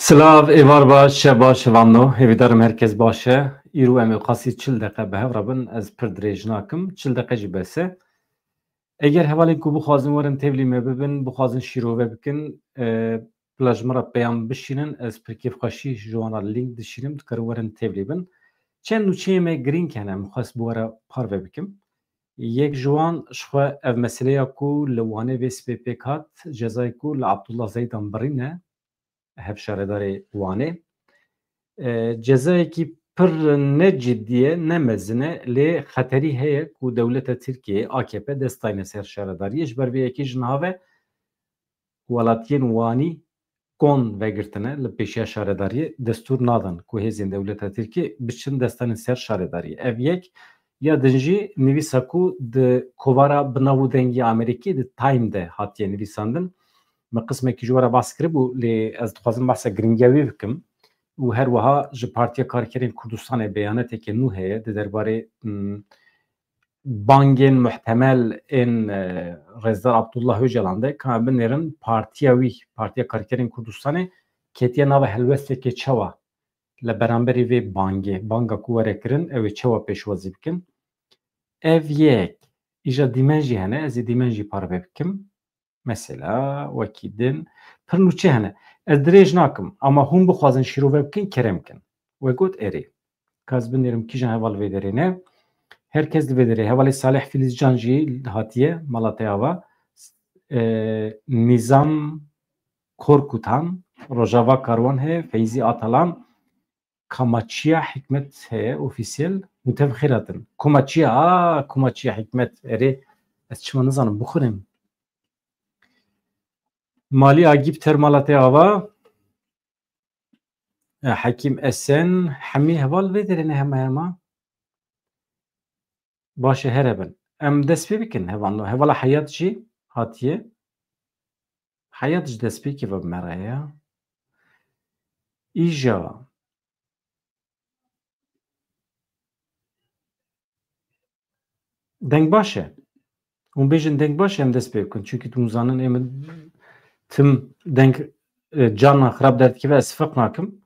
Slav evar baş, şebaş vanno, evidarım herkes başı. İru emi qasi 40 dakika behevrabın ez pir dirêj nakim, 40 dakika jî bese. Eger hevalên ku bixwazin werin tevlî me bibin, bixwazin şîrove bikin, bila ji me re peyam bişînin, ez pirkêfxweşî ji wan re lînk dişînim, dikarin werin tevlî bin. Çend nûçeyê me girîng hene, min xwest bi we re parve bikim. Yek ji wan ji xwe ev meseleya ku li Wanê vê spê pêk hat, cezayê ku li Abdullah Zeydan birîne, hev şaredarê Wanê. Cezayekî pir ne ciddiye ne mezin e lê xeterî heye ku dewleta Tirkiyeyê AKP dest dayne ser şaredariyê ji ber vê yekê ji navê welatiyên Wanî kon vegirtine li pêşiya şaredariyê destûr nadan ku hêzên dewleta Tirkiye biçin destanên ser şaredariyê. Ev yek ya din jî nivîsa ku di kovara binavûdengî Amerîkî di Time de hatiye nivîsandin. Me qismekî ji we re bas kiribû lê ez dixwazim behsa giringiya wê bikim. û her wiha ji Partiya Karkerên Kurdistanê beyaneteke nû heye di derbarê bangên muhtemel ên Rezdar Abdullah Öcalan de ka binêrin partiya wî, Partiya Karkerên Kurdistanê ketiye nava helwesteke çawa li beramberî vê bangê, banga ku were kirin ew ê çawa pêşwazî bikin. Ev yek. Îja dîmen jî hene, ez ê dîmen jî parve bikim. Mesela wekî din pir nûçe hene. Ez dirêj nakim ama hûn bixwazin şîrove bikin kerem bikin. We got erê. Ez binêrim kîjan heval vê derê ne? Herkes di vê derê. Hevalê Salih Filîzcan jî hatiye Malatya ve Nizam Korkutan, Rojava Karwan heye, Feyzi Atalan, Kamaçiya Hikmet heye ofîsyel mûtev xêratin. Kumaçiya Hikmet erê ez çima nizanim bixurim. Malî Agîp Ter Malatya ve Hekîm Esen hemî heval vê derê ne hema baş e here bin. Em dest pê bikin hevan hevala Heyat jî hatiye. Heyat ji destpêkê ve me re ye. Îja dengbaş e. Hûn bêjin dengbaş em dest pê bikin. Çünkü tu zanin em tim deng cana xirab derdikeve ez feq nakim.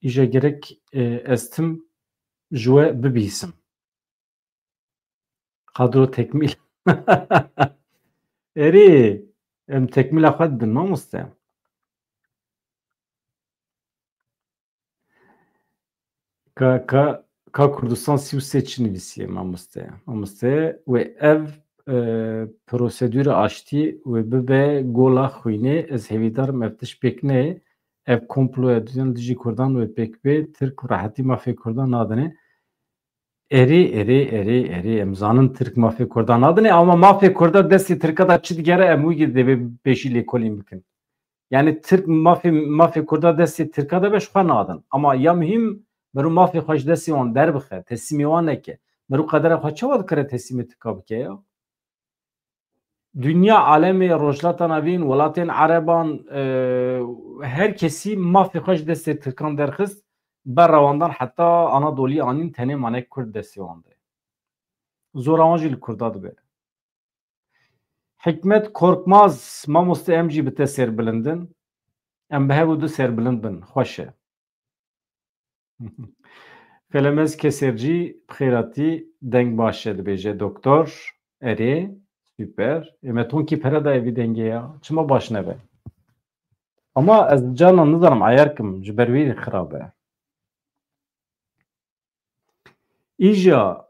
Îja gerek ez tim ji we bibîsim. Kadro tekmil. Erê em tekmila xwe didin mamoste. Ka Kurdistan 33 çi nivîsiye mamoste. Mamoste wê ev prosedûra aştî wê bibe gola xwînê ez hêvîdarim ev tişt pêk neyê. Ev komploya duyan dijî Kurdan wê pêk bê Tirk rahetî mafê Kurdan nadine. Erê em zanin Tirk mafê Kurdan nadine ama mafê Kurda destê Tirka da çi digere em wî divê pêşî lêkolîn bikin. Yani Tirk mafê Kurda destê Tirka da be ji xwe nadin. Ama ya mühim merû mafê xwe ji destê wan derbixe, teslîmê wan neke. Merû qedera xwe çawa dikare teslîmê Tirka bike ya? Dünya alemê rojhilata navîn, welatên Ereban her kesî mafê xwe ji destê Tirkan derxist. Berra wandan heta Anadolî anîn tenê manek Kurd destê wan de. Zora wan jî li Kurda dibe. Hikmet Korkmaz mamoste em jî bi te sêrbilindin. Em bi hev û du sêrbilind bin. Xweş e. Felemez Kesercî bixêratî deng baş e dibêje doktor. Erê süper. Me tonkî pere da evî dengê ya. Çima baş nebe. Ama ez canan nizanim ayar kim ji ber wê xirab e. Îja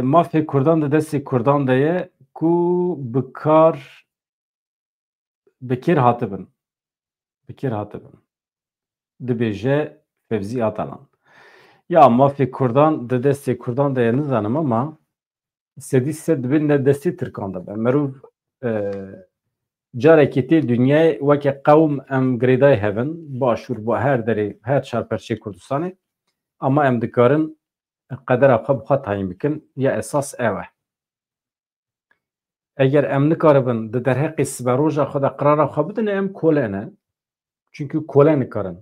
mafê Kurdan di destê Kurdan de ye ku bi kêr hatibin. Bi kêr hatibin. Dibêje Fevzî Atalan. Ya mafê Kurdan di destê Kurdan de ye nizanim ama sedî sed dibin ne destê Tirkan de be. Merûv carekê tê dünyayê weke qewm em girêdayê hevin başûr bo her derê her çarperçeyê Kurdistanê ama em dikarin qedera xwe bi xwe tayin bikin ya esas ew e. Eger em nikaribin di derheqê siberoja xwe de qirara xwe bidin em kole ne. Çünkü kole nikarin.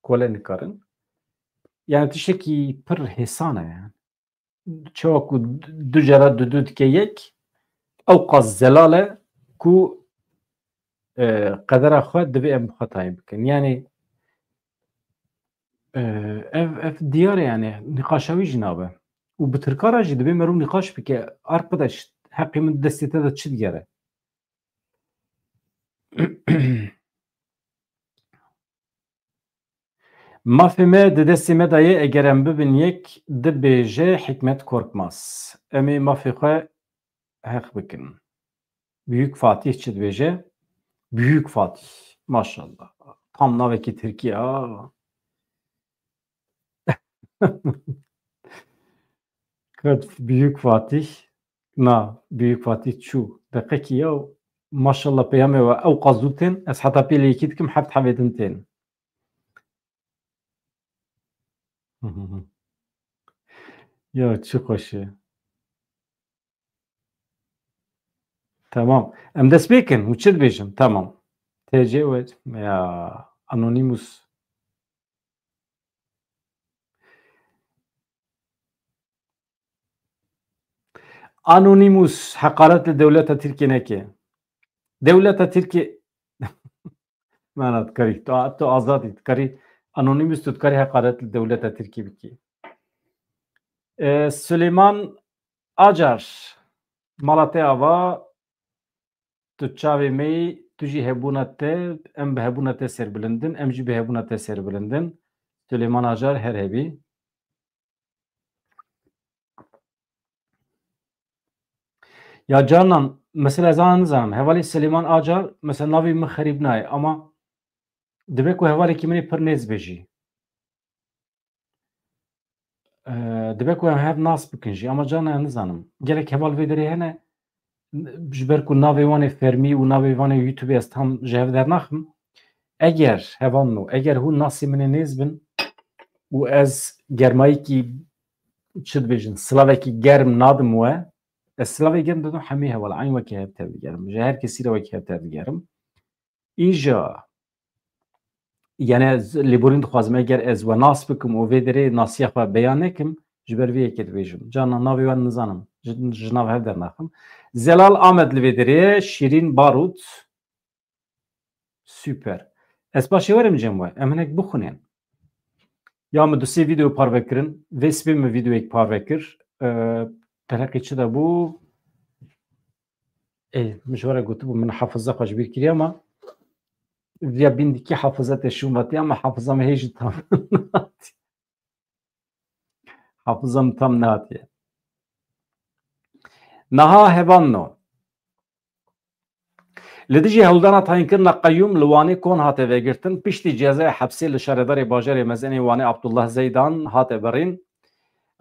Kole nikarin. Yani tiştekî pir hêsan e. Çawa ku du jara du dike yek ew qas zelal e ku qedera xwe divê em bi xwe tayin bikin. Yani ev diyar yani nîqaşa wî jî nabe û bi tirkara jî dibe merû nîqaş bike arpadaş heqê min destê te de çi digere? Mafê me di destê me daye eger em bibin yek dibêje hikmet korkmaz. Em ê mafê xwe heq bikin. Büyük Fatih çi dibêje? Büyük Fatih. Maşallah. Tam navekî Tirkiye ha. Büyük Fatih. Na, Büyük Fatih çû. Deqekî ya maşallah peyamê we ew qazû tên ez heta pê lê yekî dikim heft hevê din tên. Ya çi xweş e. Tamam. Em dest pê kin û çi dibêjin? Tamam. TC we ya Anonymous. Anonymous heqaret li dewleta Tirkiye neke. Dewleta Tirkiye na dikarî tu azad î dikarî Anonymous tu dikarî heqaret li dewleta Tirkiye bikî. Süleyman Acar mala te ava tu çavê me tu jî hebûna te em bi hebûna te serbilindin em jî bi hebûna te serbilindin. Süleyman Acar her hebî. Ya canan mesela ez aniza nizanim hevalê Süleyman Acar mesela navê min xerîb naye ama dibe ku hevalekî min ê pir nêz bêjî. Dibe ku em hev nas bikin jî ama canan nizanim. Gelek heval vê derê hene ji ber ku navê wan ê fermî û navê wan ê YouTubeê ez tam ji hev dernaxim. Eger hevan no eger hûn nasê min ê nêz bin û ez germayîkî çi dibêjin silavekî germ nadim we ez silavê germ didim hemî heval eyn wekî hev tev digerim. Ji her kesî re wekî hev tev digerim. Îja yani ez lêborîn dixwazim eger ez we nas bikim û vê derê nasiya xwe beyan nekim ji ber vê yekê dibêjim. Canan navê wan nizanim. Ji nav hev dernaxim. Zelal Amed li vê derê Şîrîn Barût süper. Ez paşê werim cem we em hinek bixwînin. Ya min du sê vîdeo parvekirin vê sibê min vîdeoyek parvekir pereqê çi de bû min ji we re gotibû min hefiza xwe ji bîr kiriye ama ya bindikî hefiza te şûm hatiye ama hefiza me hê jî tam nehatiye. Hefiza min tam nehatiye. Niha hevanno li dijî hewldana tayînkirina qeyûm li Wanê kon hate vegirtin piştî cezaya hepsê li şaredarê bajarê mezenê Wanê Abdullah Zeydan hate birîn.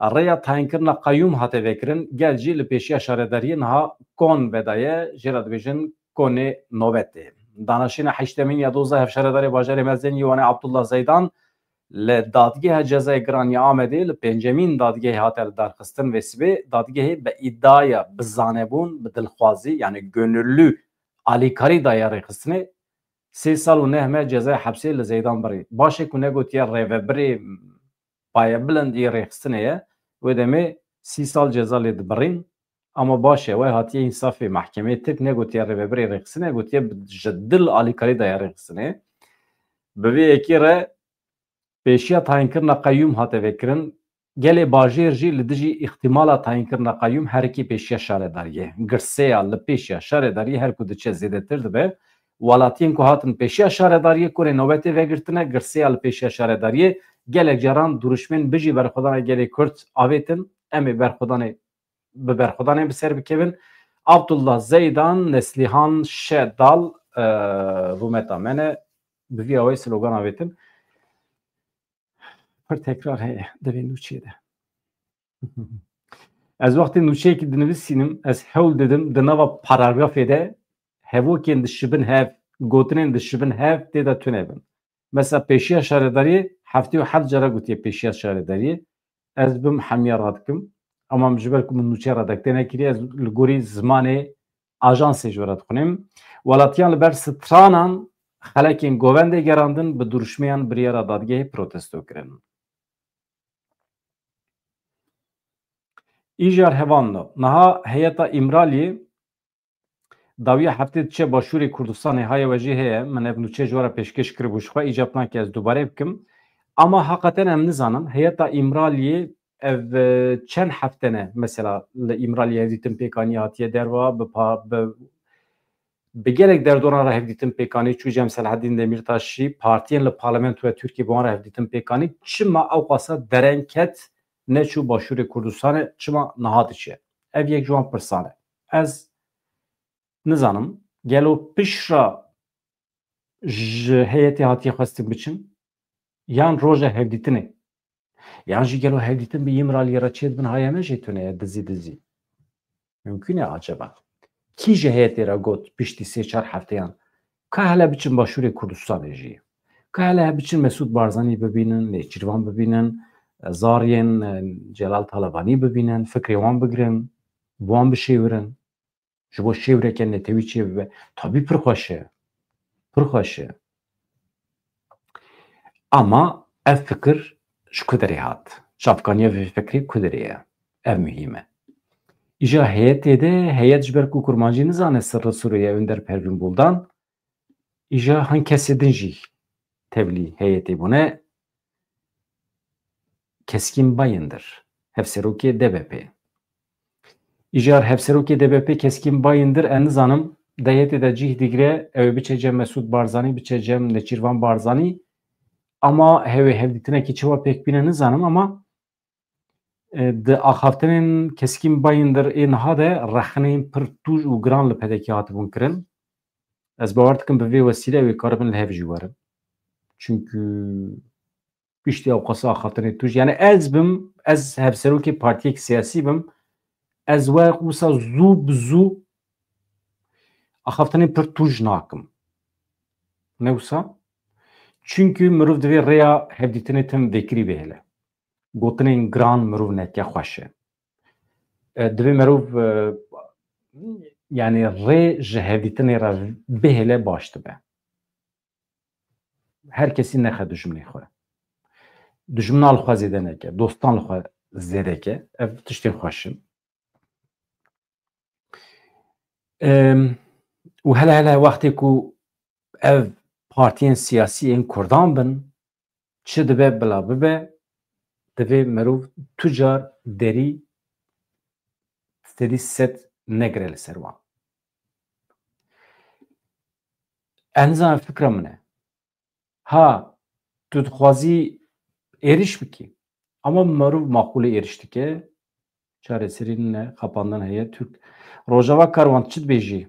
Rêya tayînkirina qeyûm hate vekirin gel jî li pêşiya şaredariyê niha kon vedaye jê re dibêjin konê nobetê. Danişîna heştemîn ya doza hevşaredarê bajarê mezenî Wanê Abdullah Zeydan li dadgeha cezayê Giranî Amedê li pêncemîn dadgehê hate li darxistin vê sibê dadgehê bi îddiaya bi zanebûn bi dilxwazî yani gönüllü alîkarî daye rêxistinê 3 sal û 9 me cezaya hepsê li Zeydan birî. Başê ku negotiye rêvebirê payebilindî rêxistinê ye wê demê 3 sal ceza lê dibirîn ama baş e we hatiye însafê mehkemeyê Tirk negotiye rêvebirê rêxistinê gotiye ji dil alîkarî daye rêxistinê. Bi vê yekê re pêşiya tayînkirina qeyûm hate vekirin gelê bajêr jî li dijî îxtimala tayînkirina qeyûm herikî pêşiya şaredariyê. Girseya li pêşiya şaredariyê her ku diçe zêdetir dibe. Welatiyên ku hatin pêşiya şaredariyê kurê nobetê vegirtine girseya li pêşiya şaredariyê gelek caran duruşmên bijî berxwedanê gelê Kurd avêtin em ê berxwedanê bi berxwedanê bi ser bikevin. Abdullah Zeydan Neslihan Şedal rûmeta me ne bi vî awayî slogan avêtin. Pir tekrar heye divê nûçeyê de. Ez wextê nûçeyekî dinivîsînim ez hewl didim di nava paragrafê de hevokên dişibin hev gotinên dişibin hev tê de tune bin. Mesela pêşiya şaredariyê heftê û heft cara gotiye pêşiya şaredariyê ez bim hemiya radikim ama ji ber ku min nûçeya radekte nekiriye ez li gorî zimanê ajansê ji we re dixwînim. Welatiyan li ber stranan xelekên govendê gerandin bi duruşmeyan biryara dadgehê protesto kirin. Îjar hevanno niha heyeta İmraliyê dawiya heftê diçe başûrê Kurdistanê haye we jî heye min ev nûçe ji we re pêşkêş kiribû ji xwe îcab nake ez dubare bikim Ama hakikaten em nizanim heyeta İmraliye ev çend heftene mesela li İmraliye hevdîtin pêkanî hatiye derva bi gelek derdora re hevdîtin pêkanî çû Cem Selaheddîn Demirtaşî partiyên li parlamentoya Tirkiye bi wan re hevdîtin pêkanî çima ew xwasa dereng ket neçû Başûrê Kurdistanê çima niha diçe. Ev yek ji wan pirsan e. Ez nizanim gelo pişra ji heyetê hatiye xwestin biçin yan roja hevdîtinê yan jî gelo hevdîtin bi İmraliyê re çê dibin haya me jê tune dizî. Mümkün e acaba. Kî ji heyetê re got piştî sê çar hefteyan ka hele biçin Başûrê Kurdistanê jî. Ka hele biçin Mesûd Barzanî bibînin, Nêçîrvan bibînin, zariyên Celal Talebanî bibînin, fikrê wan bigirin, bi wan bişêwirin. Ji bo şêwreke netewî çê bibe. Tabî pir xweş e. Pir xweş e. Ama ev fikir ji ku derê hat. Çavkaniya vê fikrê ku derê ye. Ev mühîm e. İja heyetê de heyet ji ber ku kurmancî nizane sirri Sûriye Önder Pervîn Buldan îja hin kesê din jî tevlî heyetê bûne Keskin Bayındır. Hevserokê DBP. İjar hevserokê DBP Keskin Bayındır en nizanim di heyetê de cih digire ew biçe cem Mesûd Barzanî biçe cem Nêçîrvan Barzanî ama hevê hevdîtinekî çawa pêk bîne nizanim ama di axaftinên Keskin Bayındır ê niha de rexneyên pir tûj û giran li pedekî hatibûn kirin. Ez bawer dikim bi vê wesîle ew ê karibin li hev jî werin. Çünkü piştî ew qasa axaftinê tûj yani ez hevserokê partiyek siyasî bim ez we wisa zû bi zû axaftinê pir tûj nakim. Ne wisa? Çünkü mirov divê rêya hevdîtinê tim vêkirî bihêle. Gotinên giran mirov neke xweş e. Divê mirov yani rê ji hevdîtinê re bihêle baş dibe. Her kesî nexe dijminê xwe. Dijmina li xwe zêde neke, dostan li xwe zêde ke. Ev tiştên xweş in. û hele wextê ku ev partiyên siyasî yên Kurdan bin çi dibe bila bibe divê mirov tu car derî stedî set negire li ser wan. Ez nizanim fikra min e. Ha tu dixwazî êriş bikî ama mirov maqûlê êriş dike çareserî ne xepandan heye Türk. Rojava Karwan çi dibêjî?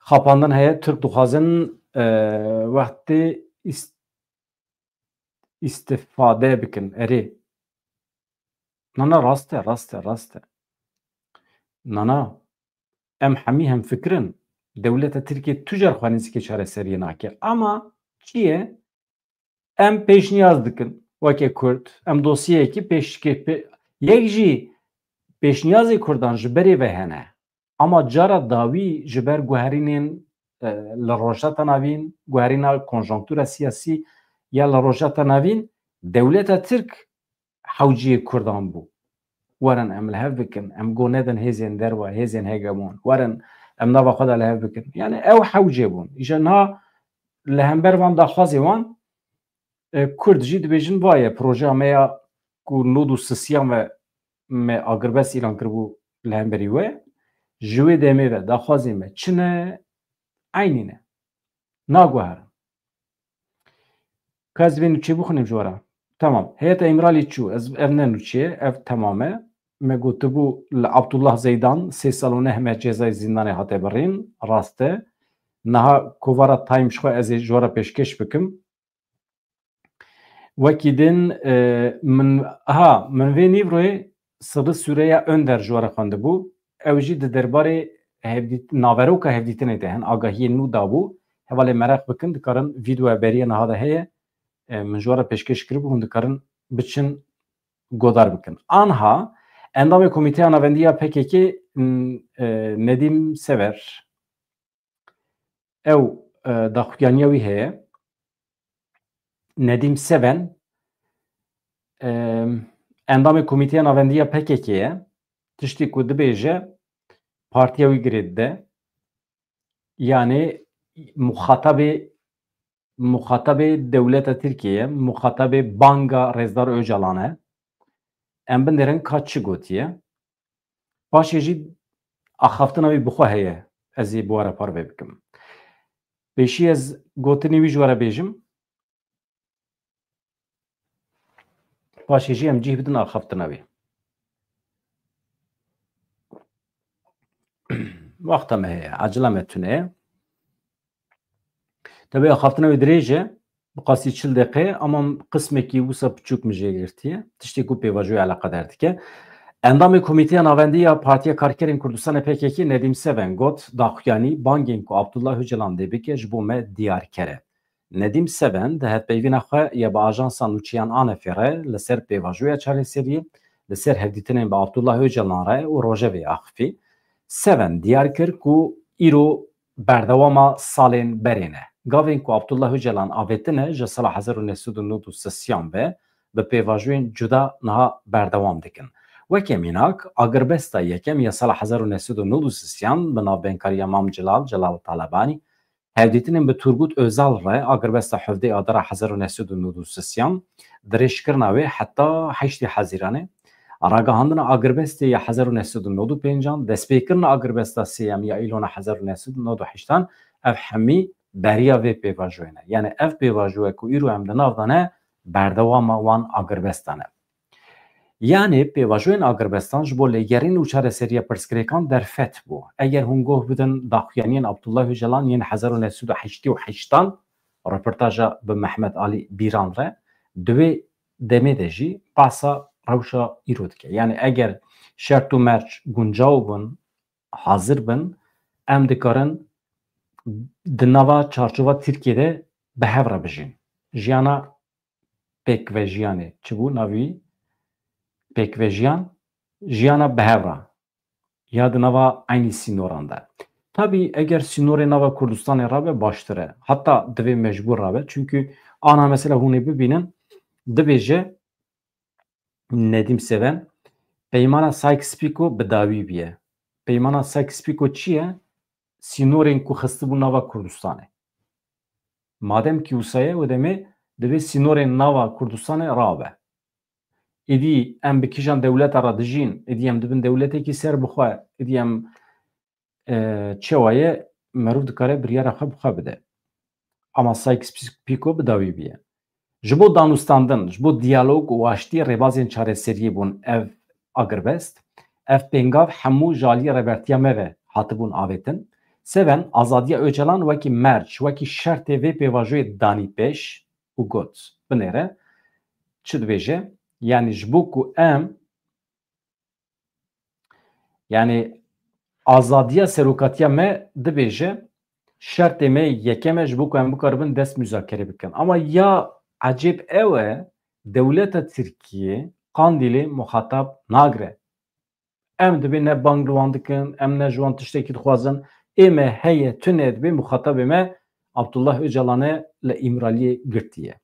Xepandan heye Türk dixwazin wextê îstifade bikin erê. Nana rast e. Nana em hemî hemfikirin. Dewleta Tirkiye tu car xwe nêzîkê çareseriyê nake. Ama çi ye? Em pêşniyaz dikin weke Kurd. Em dosyeyekî yek jî pêşniyazê Kurdan ji berê ve hene. Ama cara dawî ji ber guherînên li rojata navîn, guherîna konjonktûra siyasî ya li rojata navîn dewleta Tirk hewciyê Kurdan bû. Werin em li hev bikin, em got nedin hêzên derve, hêzên hegemon. Werin em nava xwe de li hev bikin. Yani ew hewcê bûn. Îja niha li hember van daxwazê wan Kurd jî dibêjin vaye projeya me ya ku nod û sisiyan ve me agirbest îlan kiribû li hemberî we ji wê demê ve daxwazê me çi ne? Aynî ne. Naguherin. Ka ez divê nûçeyê bixwînim ji we re. Tamam. Heyeta İmralî çû. Ev ne nûçeyê, ev temam e. Me gotibû li Abdullah Zeydan 3 sal û 9 me cezayê zîndanê hate birîn. Rast e. Niha kovara Times xwe ez ê ji we re pêşkêş bikim. Wekî din min vê nîvroyê Sirri Sûreya Önder ji we re xwendibû. Ew jî di derbarê naveroka hevdîtinê de hin agahiyê nû dabû. Hevalê mereq bikin dikarin vîdeoya beriya niha de heye min ji we re pêşkêş kiribû hûn dikarin biçin godar bikin. Anha endamê Komîteya Navendiya PKK Nedîm Sever ew daxuyaniya wî heye. Nedîm Seven endamê Komîteya Navendiya PKK'ye tiştî ku dibêje partiya wî girê dide yani muxatabê muhatabê dewleta Tirkiye, muhatabê Banga Rêzdar Öcalan e. Em binêrin ka çi gotiye. Paşê jî axaftina wî bi xwe heye. Ez ê bi we re parve bikim. Pêşî ez gotinê wî ji we re bêjim. Paşê jî em cih bidin axaftina wî. Wexta me heye, acila me tune ye. Tabii axaftina wî dirêj e. Bi qasî 40 deqe ama qismekî wisa piçûk min jê girtiye. Tiştê ku pêvajoya eleqedar dike. Endamê Komîteya Navendî ya Partiya Karkerên Kurdistanê PKK Nedîm Seven got daxuyanî bangên ku Abdullah Öcalan dê bike ji bo me diyar kere. Nedîm Seven di hevpeyvîna xwe ya bi ajansa nûçiyan Anefê re li ser pêvajoya çareseriyê li ser hevdîtinên bi Abdullah Öcalan re û Rojevê axivî. Seven diyar kir ku îro berdewama salên berê ne. Gavên ku Abdullah Öcalan avêtine ji sala 1993 ve bi pêvajoyên cuda niha berdewam dikin. Weke mînak, agirbesta yekem ya sala 1993 bi navbênkariya Mam Celal Talebanî, hevdîtinên bi Turgut Özal re agirbesta hevdê adara 1993 dirêjkirina wê heta 8 Hezîranê, ragihandina agirbestê ya 1995 destpêkirina agirbesta sêyem ya îlona 1998 ev hemî beriya vê pêvajoyê ne. Yani ev pêvajoyê ku îro em di nav de ne berdewama wan agirbestan e. Yani pêvajoyên Agirbestan ji bo lêgerîn û çareseriya pirsgirêkan derfet bû. Eger hûn goh bidin daxuyaniyên Abdullah Öcalan yên 1988 reportaja bi Mehmet Ali Bîran re di wê demê de jî qasa rewşa îro dike. Yani eger şert û merç guncaw bin, hazir bin, em dikarin di nava çarçova Tirkiyeyê bi hev re bijîn. Jiyana pêkvejiyanê çi bû navî pêkvejiyan jiyana bihevra ya di nava aynî sînoran de. Tabii eger sînorê nava Kurdistanê rabe baştir e. Hatta divê mecbûr rabe. Çünkü ana mesela hûn ê bibînin dibêje Nedîm Seven peymana Sykes-Picot bi dawî bîye. Peymana Sykes-Picot çi ye? Sînorên ku xistibû nava Kurdistanê. Madem ki wisa ye, demê divê sînorên nava Kurdistanê rabe. İdî em bi kîjan dewleta re dijîn, idî em dibin dewletekî ser bixwe, idî em çewa ye merûv dikare biryara xwe bi xwe bide. Ama Sykes-Picot bi dawî bîye. Ji bo danûstandin, ji bo diyalog û aştiyê rêbazên çareseriyê bûn ev agirbest, ev pêngav hemû jaliyê rêbertiya me ve hatibûn avêtin. Seven azadiya Öcalan wekî merc, wekî şertê vê pêvajoyê danî pêş û got binêre çi dibêje? Yani ji bo ku em yani azadiya serokatiya me dibêje şertê me yekem e ji bo ku em bikaribin dest müzakere bikin. Ama ya acêb ew e dewleta Tirkiye Kandîlê muhatap nagire. Em dibê ne bang li wan dikin, em ne ji wan tiştekî dixwazin, ême heye tune dibê muhatabê me Abdullah Öcalanê li İmraliyê girtiye.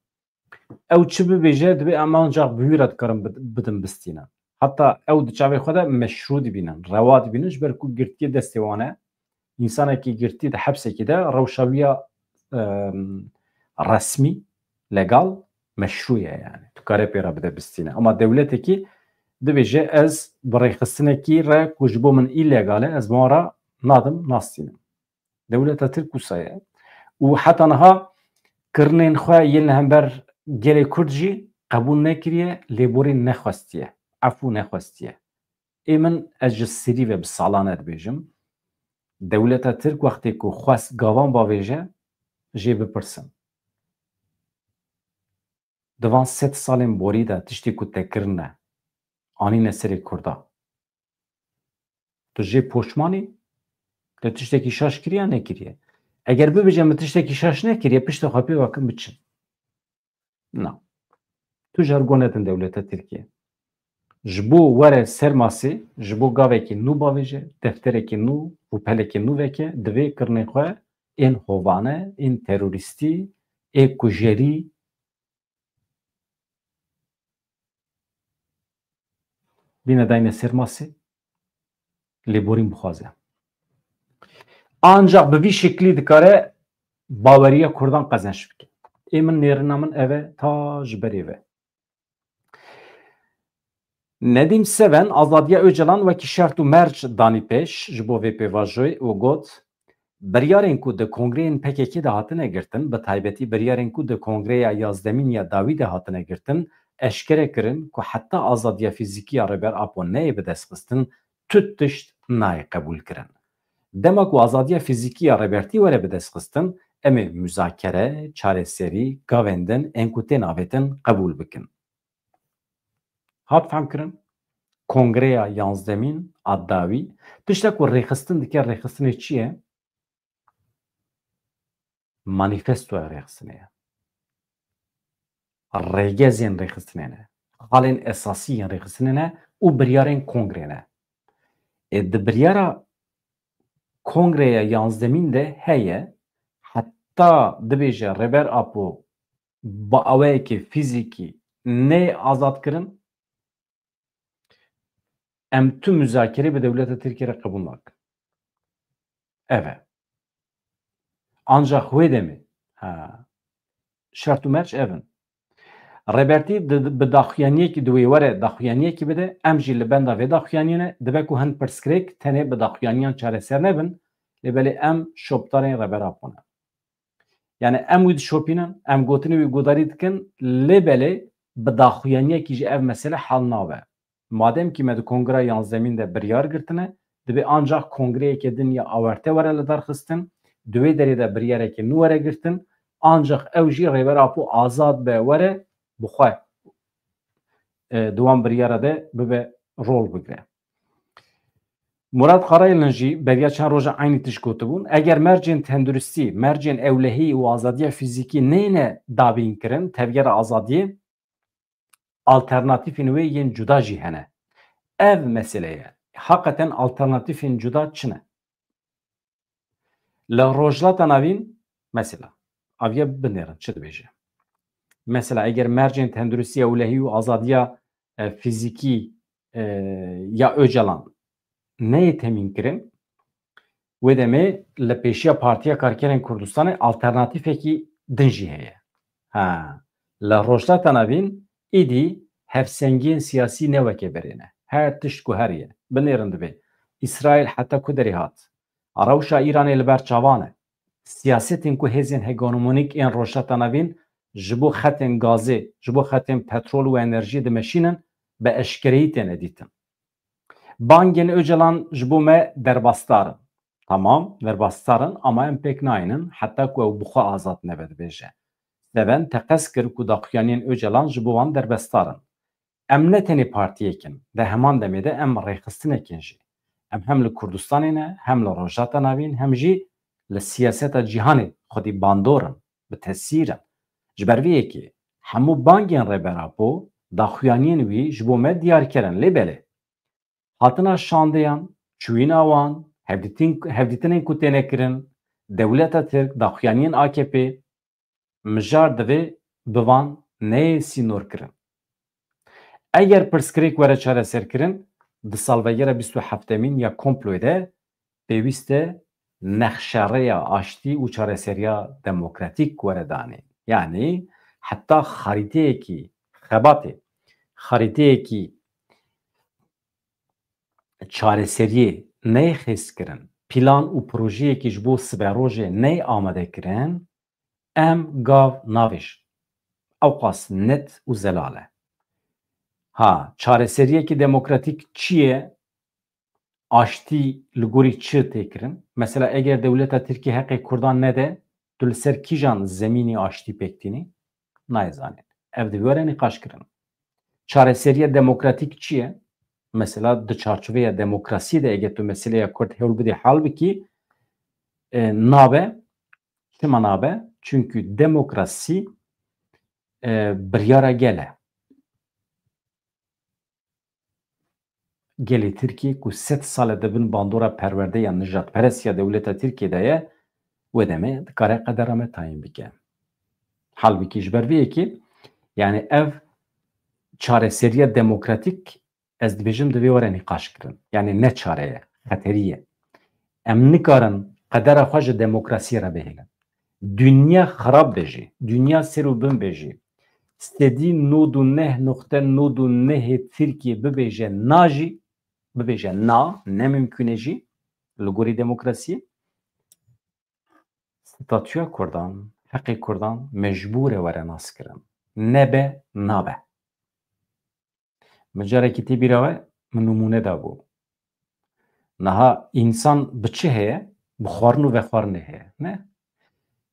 Ew çi bibêje dibê em ancak bi wî re dikarin bidin bistînin. Hatta ew di çavê xwe de meşrû dibînin, rewa dibînin ji ber ku girtiye destê wan e. İnsanekî girtî di hepsekî de rewşaviya resmî, legal meşrû ye yani. Dikare pê re bide bistîne. Ama dewletekî dibêje ez bi rêxistinekî re ku ji bo min îlegal e ez wan re nadim nastînim. Dewleta Tirk wisa ye. û heta niha kirinên xwe yên li hember gelê Kurd jî qebûl nekiriye, lêborî nexwestiye, efû nexwestiye. Ê min ez ji sirî ve bi salan dibêjim. Dewleta Tirk wextê ku xwest gavan bavêje jê bipirsin. Di van 7 salên borî de tiştê ku te kirine anîne serê Kurda. Tu jê poşmanî te tiştekî şaş kiriye nekiriye. Eger bibêje min tiştekî şaş nekiriye pişta xwe pê wakin biçin. Na. Tu jargonê din dewleta Tirkiye. Ji bo were ser masê, ji bo gavekî nû bavêje, defterekî nû û pelekî nû veke divê kirinê xwe ên hovane, ên terorîstî, ê kujerî bîne dayne ser masê lêborîn bixwaze. Ancak bi vî şeklî dikare baweriya Kurdan qezenç bike. Emin nêrina min eve ta ji berê ve. Nedim Seven azadiya Öcalan wekî şert û merc danî pêş ji bo vê pêvajoyê û got biryarên ku di kongreyên PKK de hatine girtin, bi taybetî biryarên ku di kongreya yazdemîn ya dawî de hatine girtin, eşkere kirin ku heta azadiya fîzîkî ya Reber Apo neyê bi dest xistin, tut tişt nayê qebûl kirin. Dema ku azadiya fîzîkî ya Rebertî were bi dest xistin, em ê müzakere, çareserî, gavendin, ên ku tên avêtin qebûl bikin. Hat fehm kirin? Kongreya yazdemîn a dawî tiştek ku rêxistin dike, rêxistinê çi ye? Manîfestoya rêxistinê ye. Rêgezên rêxistinê ne. Halên esasî yên rêxistinê ne û biryarên kongrê ne. Di biryara kongreya yazdemîn de heye heta dibêje Reber Apo bi awayekî fîzîkî nê azad kirin, em tu müzakerê bi dewleta Tirkiye re qebûl nakin. Ev e. Ancak wê demê şert û merc ev in. Rebertî bi daxuyaniyekî di wê were daxuyaniyekî bide, em jî li benda vê daxuyaniyê ne dibe ku hin pirsgirêk tenê bi daxuyaniyan çareser nebin, lêbelê em şopdarên Reber Apo ne. Yani em wî dişopînin, em gotinê wî gudarî dikin, lêbelê bi daxuyaniyekî jî ev mesele hel nabe. Madem ki me di kongreya yazdemîn de biryar girtine, dibe ancak kongreyekê din ya awerte were li darxistin, di wê derê de biryarekê nû were girtin, ancak ew jî Reber Apo azad be were bixwe di wan biryara de bibe rol bigire. Murat Karayel'in jî beriya çend roja aynî tişt gotibûn, eger mercên tenduristî, mercên ewlehî û azadiya fîzîkî neyne dabîn kirin, tevgera azadiyê, alternatîfên wê yên cuda jî hene. Ev mesele ye. Hakikaten alternatîfên cuda çi ne? Li rojlata navîn mesela, aviye binêrin çi dibêje? Mesela eger mercên tenduristî ewlehî û azadiya fîzîkî ya Öcalan neyê temîn kirin, wê demê li pêşiya Partiya Karkerên Kurdistanê alternatîfekî din jî heye. Li rojlata navîn êdî hevsengiyên siyasî ne weke berê ne. Her tişt ku her ye. Binêrin dibe. İsrail heta ku derê hat. Rewşa Îranê li ber çavan e. Siyasetên ku hêzên hegemonîk ên rojlata navîn ji bo xetên gazê, ji bo xetên petrol û enerjiyê dimeşînin, bi eşkereyî têne dîtin. Bangên Öcalan ji bo me derbastar in. Tamam, derbastar in ama em pêk nayînin heta ku ew bixwe azad nebe dibêje. Seven teqez kir ku daxuyaniyên Öcalan ji bo wan derbastar in. Em ne tenê partiyekin, de heman demê de em rêxistinekin jî. Em hem li Kurdistanê ne, hem li rojata navîn, hem jî li siyaseta cîhanê xwedî bandor in, bi tesîr in. Ji ber vê yekê hemû bangên Reber Apo daxuyaniyên wî ji bo me diyar kirin, lêbelê hatina şandeyan, çûyîna wan, hevdîtinên ku têne kirin, dewleta Tirk, daxuyaniyên AKP mijar divê bi wan neyê sînor kirin. Eger pirsgirêk were çareserkirin, di salvegera 27 ya komployê de pêwîst e nexşareya aştî û çareseriya demokratîk were danê. Yani heta xarîteyekî xebatê, xarîteyekî çareseriyê neyê xêzkirin, plan û projeyekî ji bo siberojê neyê amadekirin, em gav navêjin. Ew qas net û zelal e. Çareseriyekî demokratîk çi ye? Aştî li gorî çi tê kirin? Mesela eger dewleta Tirkiye heqê Kurdan nede, tu li ser kîjan zemînê aştî pêktînî? Nayê. Ev di were nîqaş kirin. Çareseriya demokratîk çi ye? Mesela di çarçoveya demokrasiyê de eger tu meseleya Kurd hewl bidî hal bikî, nabe, çima nabe? Çünkü demokrasî biryara gel e. Gelê Tirkiye ku 7 sal dibin bandora perwerdeya nijadperestiya dewleta Tirkiye'de ye, wê demê dikare qedera me tayin bike. Halbuki ji ber vê yekê, yani ev çareseriya demokratîk ez dibêjim divê were nîqaş kirin. Yani ne çare ye, xeterî ye. Em nikarin qedera xwe ji demokrasiyê re bihêlin. Dünya xarab beji. Dünya serubin beji. Stedî 99.9 Tirkiye bibêje na jî bibêje na nemimkün e jî li gorî demokrasiyê statûya Kurdan heqê Kurdan mecbûr e were naskirin. Nebe nabe. Min carekî tê bîra we min nimûne dabû. Niha însan bi çi heye? Bi xwarin û vexwarinê heye. Ne?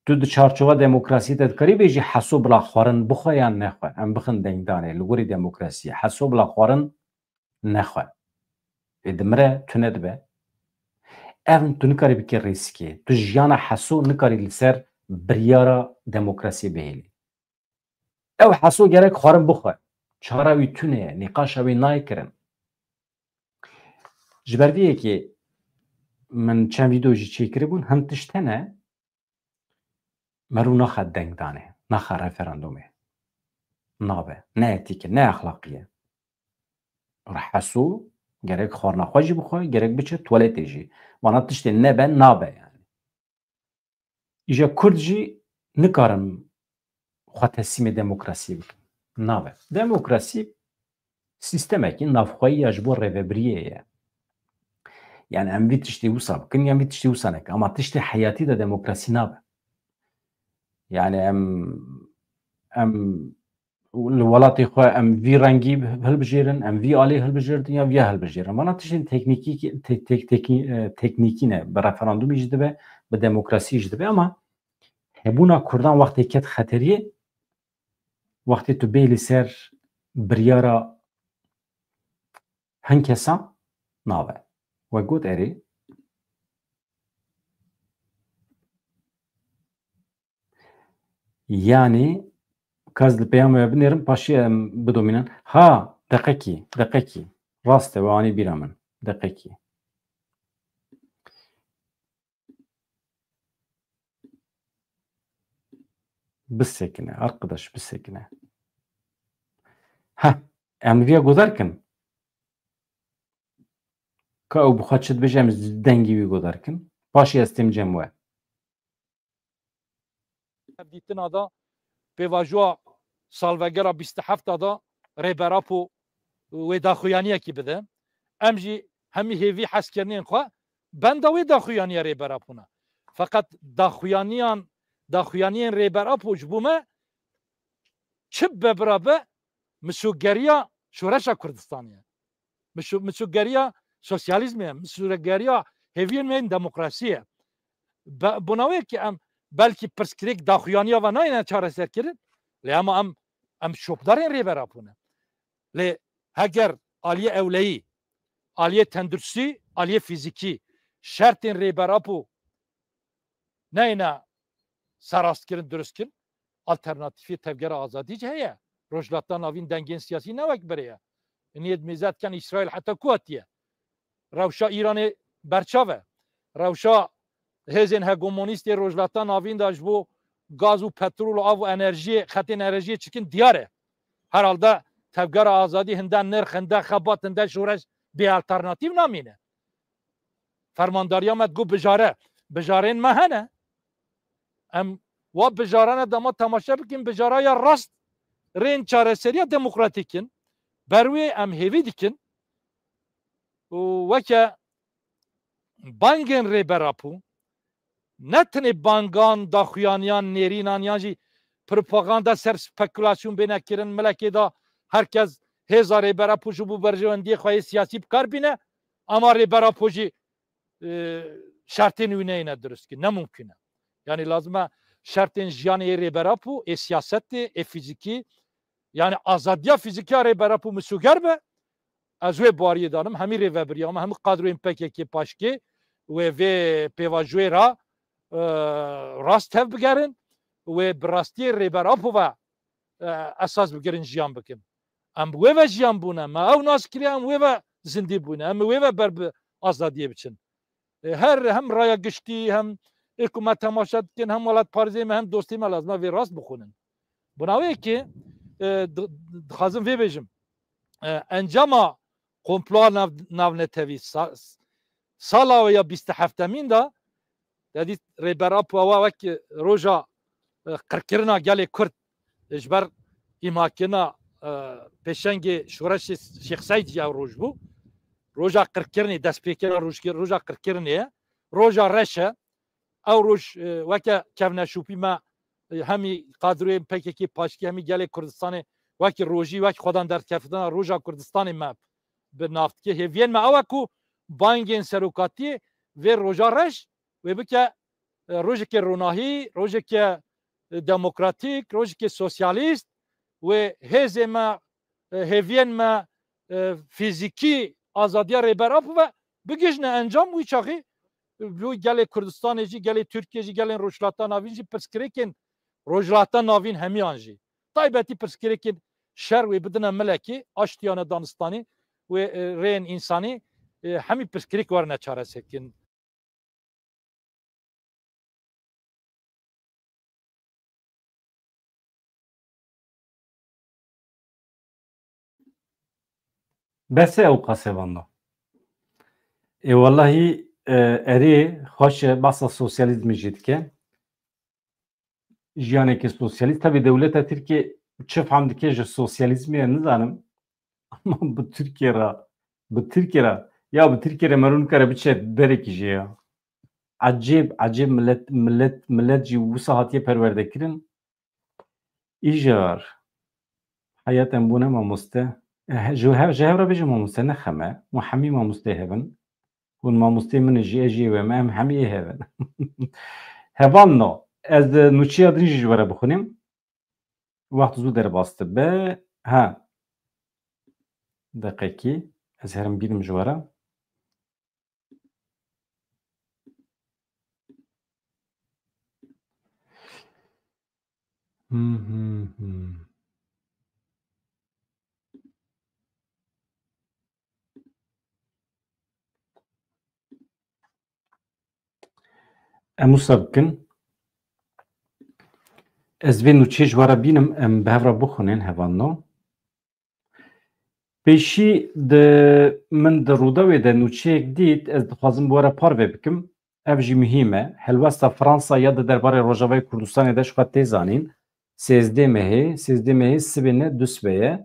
Tu di çarçova demokrasiyê de dikarî bêjî heso bila xwarin bixwe yan nexwe. Em bixin dengdanê li gorî demokrasiyê. Heso bila xwarin nexwe. Ê dimire tu nedibe. Ev tu nikarî bikî rîskê. Tu jiyana heso nikarî li ser biryara demokrasiyê bihêlî. Ew heso gerek xwarin bixwe. Çara wî tune ye. Nîqaşa wî nayê kirin. Ji ber vê yekê min çend vîdeo jî çêkiribûn hin tişt hene merû naxe dengdanê, naxe referandumê. Nabe. Ne etîk e, ne exlaqî ye. Heso gerek xwarina xwe jî bixwe, gerek biçe tuwaletê jî. Wana tiştê nebe nabe yani. Îja Kurd jî nikarin xwe teslîmê demokrasiyê bikin. Nabe. Demokrasî sîstemekî navxweyî ya ji bo rêveberiyê ye. Yani em vî tiştê wisa bikin yan vî tiştê wisa nekin. Ama tiştê heyatî de demokrasî nabe. Yani em li welatê xwe em vî rengî hilbijêrin, em vî alî hilbijêrin ya vîya hilbijêrin. Wana tiştên teknîkî ne. Bi referandumî jî dibe, bi demokrasî jî dibe ama hebûna Kurdan wextê ket xeteriyê, wextê tu bê li ser biryara hin kesan nabe. We got erê yani kez li peyama we binêrin paşê em bidomînin. Ha deqekî, deqekî. Rast e we anî bîra min. Deqekî. Bisekine, arkadaş bisekine. Heh, em vîya godarkin. Ka ew bi xwe çi dibêje em dengî wî godarkin. Paşê ez têm cem we. Dîtina da pêvajoya salvegera 27 da rêberapo wê daxuyaniyekî bide. Em jî hemî hêvî hezkirinên xwe benda wê daxuyaniya rêberapûna. Feqet daxuyaniyên rêberapo ji bo me çi bebirabe misûgeriya şoreşa Kurdistanê ye. Misûgeriya sosyalîzmê ye. Misûgeriya hêviyên me yên demokrasî ye. Buna wê ki em belkî pirsgirêk daxuyaniya ve nayêne çareserkirin lê ama em şopdarên rêberapûne. Lê heger aliyê ewleyî, aliyê tenduristî, aliyê fîzîkî şertên rêberapû neyne serastkirin duristkirin alternatîfê tevgera azadî jî heye. Rojhilata navîn dengên siyasî ne wek biriye. Niyet mêzetken İsrail heta ku hatiye. Rewşa İranê berçav e. Rewşa hêzên hegemonîstê rojhilata navîn da ji bo gaz û petrol û av û enerjiyê xetên enerjiyê çikin diyar e. Herhalde tevgera azadî hinde nirx, hinde xebat, hinde şoreş bê alternatîv namîne. Fermandariya me got bijare. Bijarên me hene. Em wa bijarane dema temaşe bikin bijaraya rast rên çareseriya demokratîkin. Ber wê em hêvî dikin û weke bangên rêberapû ne tenê bangan, daxuyaniyan, nêrînan yan jî propaganda ser spekülasyon bêne kirin milekê da herkes hêza rêberapû ji bo berjewendiyê xwe yê siyasî bikar bîne ama rêberapû jî şertên wî neyne duristkin. Nemumkün e. Yani lazım e şertên jiyanê yê rêberapû ê siyasetê ê fîzîkî yani azadiya fîzîkî ya rêberapû misûger be ez wê bariyê danim hemî rêveberiya me hemî qadroyên PKK paşkê wê vê pêvajiyê ra rast tev bigerin wê bi rastiyê rêberapû ve esas bigirin jiyan bikin. Em bi wê ve jiyan bûne me ew nas kiriye em wê ve zindî bûne em wê ve ber bi azadiyê biçin. Her hem raya giştî hem hikûmet temaşa dikin hem welat Parîzê me hem dostî me lazim e vê rast bixwînin. Buna wê ki dixwazim vê bêjim encama komploa navnetevî sala ya 27 da dedi rêbera pawa wek roja qirkirina gelê Kurd ji ber îmakina pêşengê şoreşê Şêx Seîd ya roj bû roja qirkirinê destpêkira roja qirkirinê ye roja reş e ew roj weke kevneşûpî me hemî qadroyên PKK paşkî hemî gelê Kurdistanê wekî rojî wek xwedan derkeftina roja Kurdistanê me bi navtkê hêviyên me ew e ku bangên serokatiyê vê roja reş wê bike rojekê ronahî rojekê demokratîk rojekê sosyalîst wê hêzê me hêviyên me fîzîkî azadiya rêberap ve bigihîjne encam wî çaxî gelê Kurdistanê jî gelê Tirkiye jî gelên rojhilata navîn jî pirsgirêkên rojhilata navîn hemiyan jî taybetî pirsgirêkên şer wê bidine milekî aştiyane danistanî wê rêyên însanî hemî pirsgirêk werine çaresekin. بس او قاسوانا والله اری خوش بحث سوسیالیزم جدید که جیانه که سوسیالیست tabi devlete Türkiye çift hamdike je sosyalizmiye nizanım ama bu Türkiye'ra ya bu Türkiye're merun kare biçe dereki je ya acib millet ji bu sahatiye perverde kirin ijar hayaten buna mamuste جهورا بيجي ماموسته نخمه وحمي ماموسته هبن والماموسته من جي ومام حمي هبن هبانو از نوچي ادريج جوره بخونيم وقت زود در باسته به ها دقيقي از هرم بيرم جوره امو سبکن از وی نوچه جواره بینم ام به هفره بخونین هوانو پیشی من در روداوی ده نوچه یک دید از دخوازم بواره پار بکم اف جی مهمه هلوستا فرانسا یا ده درباره روژاوی کردستان ده شخواد تیزانین 13 مهی سبینه دوسبه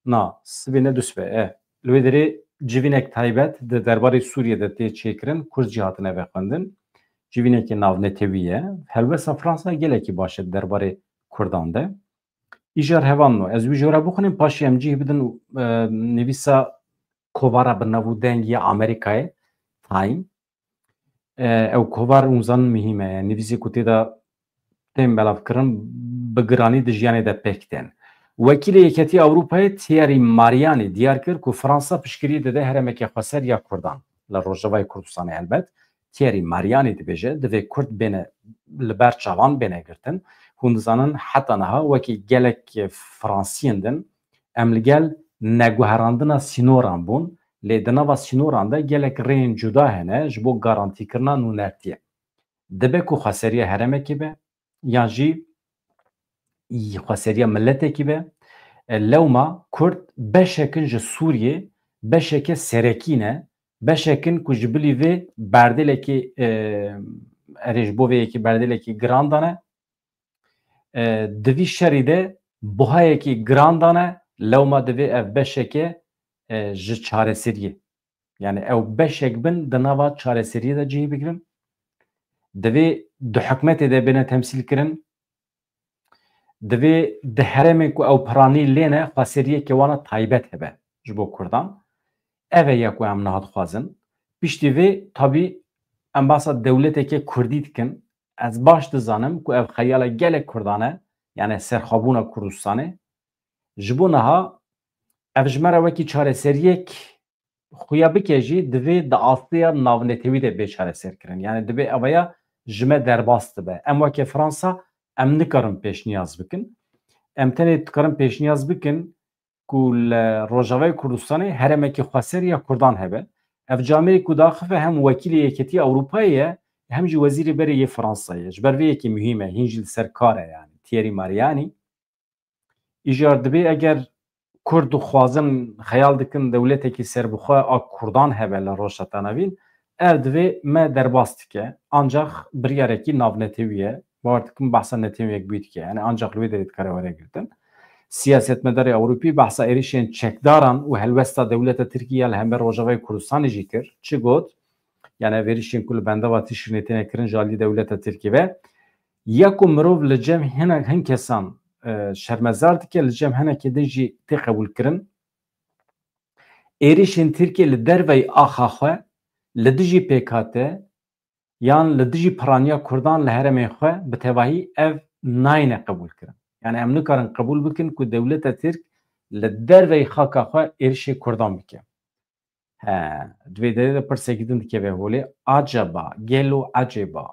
نا سبینه دوسبه لوی داری جوینک تایبت ده درباره سوریه ده تی چیکرن کرد جهاتنه بخوندن جوینکی ناو نتویه هلوستا فرانسا گلکی باشه درباره کردان ده ایجار هوانو از وی جورا بخونیم پاشی ام جی بدن نویسا کووارا بناو دنگی آمریکای تایم او کووار اونزان مهمه نویسی کتی دا تیم بلاف کرن بگرانی دجیانی دا پکتن وکیل یکتی اوروپای تیاری ماریانی دیار کرد که فرانسا پشکری ده هرمکی خسر یا کردان لروجوای کردستان البته تیاری ماریانی دبیجه دوی کرد بینه لبر چوان بینه گرتن هندزانن حتی نها وکی گلک فرانسیندن املگل نگوهراندنا سینوران بون لیدنا و سینوران ده گلک رین جدا هنه جبو گارانتی کرنا نونرتیه دبه کو خسریه هرمه کی به یا جی خسریه ملته کی به لوما کرد بشکن ج سوریه بشک سرکینه بشکن کجبلی و بردلکی ارجبوی کی بردلکی گراندانه دوی شریده بهای کی گراندانه لوما دوی اف بشکه ج چاره سریه یعنی او بشک بن دنوا چاره سریه ده جی بگیرن دوی دو حکمت ده بینه تمثیل کرن دوی ده هرمه کو او پرانی لینه خسریه که وانا تایبت هبه جبو کردان اوه یا کو هم نهاد خوازن پشتی وی تابی امباسا دولته که کردی دکن از باش دزانم که او خیاله گلک کردانه یعنی سرخابونه کردستانه جبو نها او جمره وکی چاره سریک خویا بکجی دوی دا آستیا ناونتوی ده به چاره سر کرن یعنی دوی اویا جمه درباست به ام وکی فرانسا ام نکارم پیش نیاز بکن ام تنی تکارم پیش نیاز بکن کل روجاوی کردستانی هرمکی خسر یا کردان هبه اف جامعه کداخفه هم وکیل یکتی اروپاییه هم جو وزیر بری فرانسایه جبر وی یکی مهمه هنجل سرکاره یعنی تیری ماریانی ایجار دبی اگر کرد خوازن خیال دکن دولتی که سر بخواه کردان هبه لروشتانوین erdve me derbastike ancak bir yereki navneteviye bu artık bahsa neteviyek büyütke yani ancak lüve derit karevare girtin siyasetmedarı Avrupi bahsa erişen çekdaran u helvesta devlete Türkiye lehember Rojavay Kurdistan jikir çi got yani verişin kul bende ve tişrinetine kirin jali devlete Türkiye ve yaku mirov li cem hin kesan şermezar dike li cem hinekê de jî tê qebûl kirin êrişên Tirkiye li derveyê axa xwe li dijî PKK yan li dijî piraniya Kurdan li heremê xwe bi tevahî ev nayîne qebûl kirin yani em nikarin qebûl bikin ku dewleta Tirk li derveyê xaka xwe êrişê Kurdan bike divê derê de pirsekî din dikeve holê acaba gelo aceba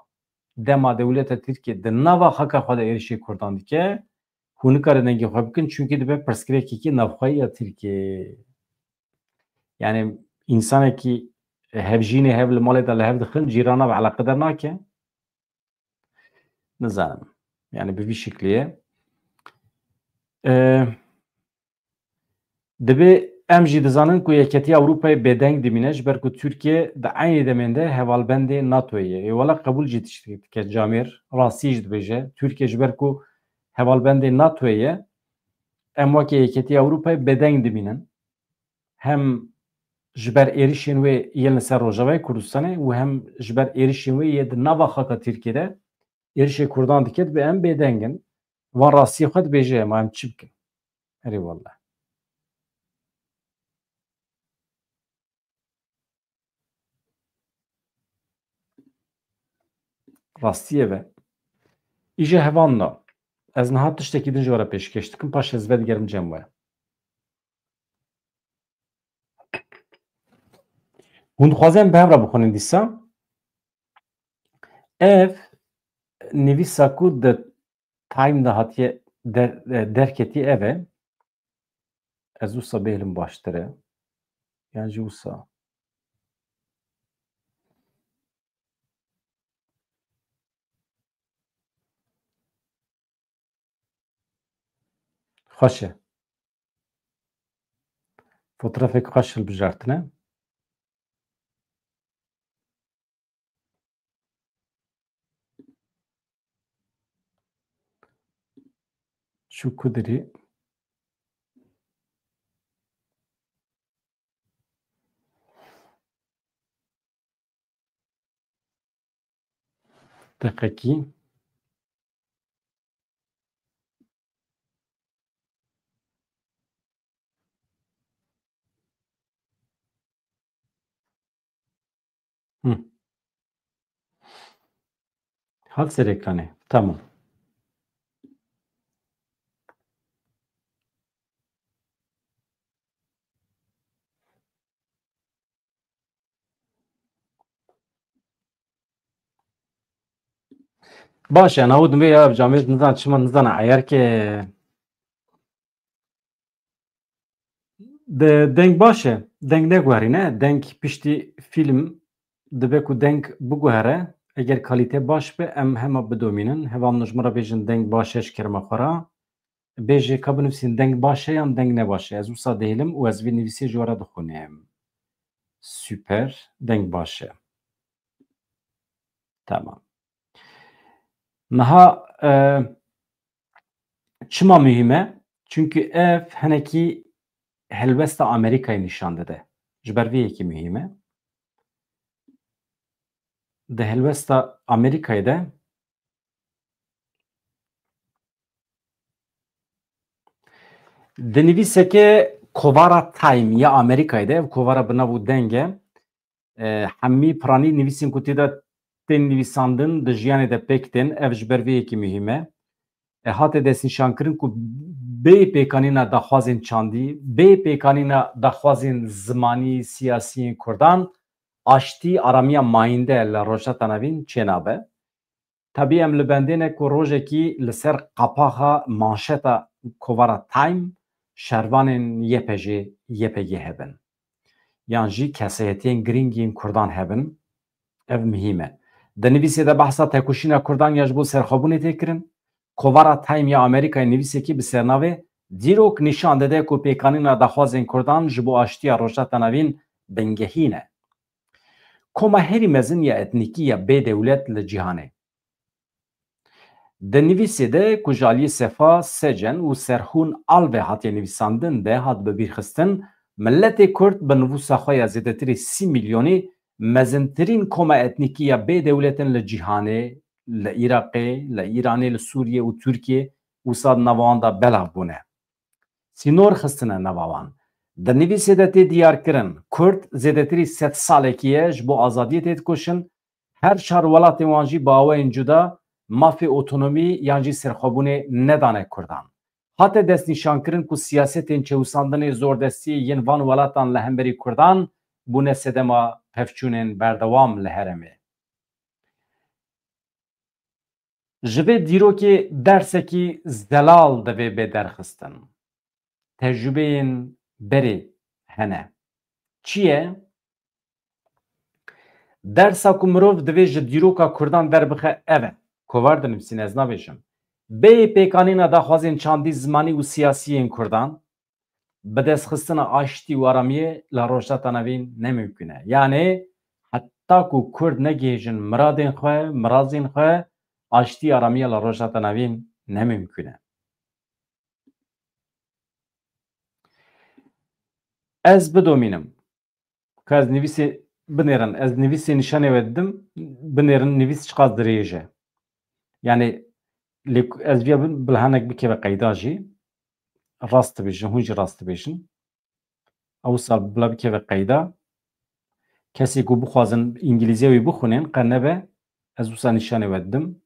dema devleta Tirkiye di nava xaka xwe de êrişê Kurdan dike hûn nikarin dengê xwe bikin çünkü dibe pirsgirêkekî navxweya Tirkiye yani insanekî hevjînê hev li malê de li hev dixin cîrana ve eleqedar nake nizanim yani bi vî şekliyê dibe em jî dizanin ku Yeketiya Ewropayê bêdeng dimîne ji ber ku Tirkiye di aynê demên de hevalbendê NATOyê ye êwala qebûl jî tiştî dike camêr rastî jî dibêje Tirkiye ji ber ku hevalbendê NATOyê ye em wekî Yeketiya Ewropayê bêdeng dimînin hem ji ber êrişên wê yên li ser Rojavayê Kurdistanê û hem ji ber êrişên wê yê di nava xaka Tirkiye de êrişê Kurdan dike dibe em bêdengin van rastiyê xwe dibêje ema em çi bikin herê wallah rastiyê ve îje hevan da ez niha tiştekî din ji we re pêşkêş dikim paş ez vedigerim cem waya hûn dixwazin bi hev re bixwînin dîsa ev nivîsa ku di Time de hatiye derketî ev e ez wisa bêhlim baştir e yan jî wisa xweş e fotoğrafek xweş hilbijartine şu ku dirî deqekî hat ser ekranê tamam baş e navû dimê ya camêr nizan çima nizana eyerke di deng baş e deng neguherîne deng piştî film dibe ku deng biguhere eger kalîte baş be em hema bidomînin hevan ji min re bêjin deng baş e ji kerema xwe re bêjê ka binivîsîn deng baş e yan deng ne baş e ez wisa dihêlim û ez vê nivîsê ji we re dixwînim süper deng baş e tamam niha çima mühim e çünkü ev hinekî helbesta Amerîkayê nîşan dide ji ber vê yekî mühim e di helbesta Amerîkayê de di nivîseke kovara Time ya Amerîkayê de ev kovara bi nav û deng e hemî piranî nivîsên ku tê de tên nivîsandin di jiyanê de pêk tên ev ji ber vê yekî mühim e hate destnîşankirin ku bê pêkanîna daxwazên çandî bê pêkanîna daxwazên zimanî siyasî Kurdan aştî aramiya mayînde li rojata navîn çênabe tebî em li bendêne ku rojekî li ser qapaxa manşeta kovara Time şervanên YPG hebin yan jî keseyetiyên girîngên Kurdan hebin ev mühim e di nivîsê de behsa têkoşîna Kurdan ya ji bo serxwebûnê tê kirin kovara Time ya Amerîkayê nivîsekî bi sernavê dîrok nîşan dide ku pêkanîna daxwazên Kurdan ji bo aştiya rojata navîn bingehîn e koma herî mezin ya etnîkî ya bê dewlet li cîhanê. Di nivîsê de ku ji aliyê Sefa Secen û Serhûn Alve hatiye nivîsandin de hat bibîrxistin milletê Kurd bi nivûsa xwe ya zêdetirî 30 milyonî mezintirîn koma etnîkî ya bê dewletin li cîhanê, li Iraqê, li Îranê, li Sûriye û Tirkiye wisa nava wan da belav bûne. Sînor xistine nava wan. Di nivîsê de tê diyarkirin Kurd zêdetirî 100 salekî ye ji bo azadiyê tê dikoşin, her çar welatên wan jî bi awayên cuda mafê otonomî yan jî serxwebûnê nedane Kurdan. Hate destnîşankirin ku siyasetên çewsandinê zordestiyê yên van welatan li hemberî Kurdan bûne sedema pevçûnên berdewam li herêmê. Ji vê dîrokê dersekî zelal divê bê derxistin. Tecrübeyên berê hene. Çi ye? Dersa ku mirov divê ji dîroka Kurdan derbixe ev e. Kovar dinivîsin ez nabêjim. Bê pêkanîna daxwazên çandî zimanî û siyasî yên Kurdan bi destxistina aştî û aramiyê li rojhilata navîn nemimkün e. Yani heta ku Kurd negihêjin miradên xwe, mirazên xwe, aştî aramiya li rojhilata navîn nemimkün e. Ez bidomînim. Ka ez nivîsê binêrin. Ez nivîsê nîşanê we didim, binêrin nivîs çiqas dirêj e. Yani ez viya bilhanek bikeve qeyda jî rast dibêjin, hûn jî rast dibêjin. Ewsa bila bikeve qeyda. Kesê ku bixwazin îngilîzî wê bixwînin qe nebe ez wisa nîşanê we didim.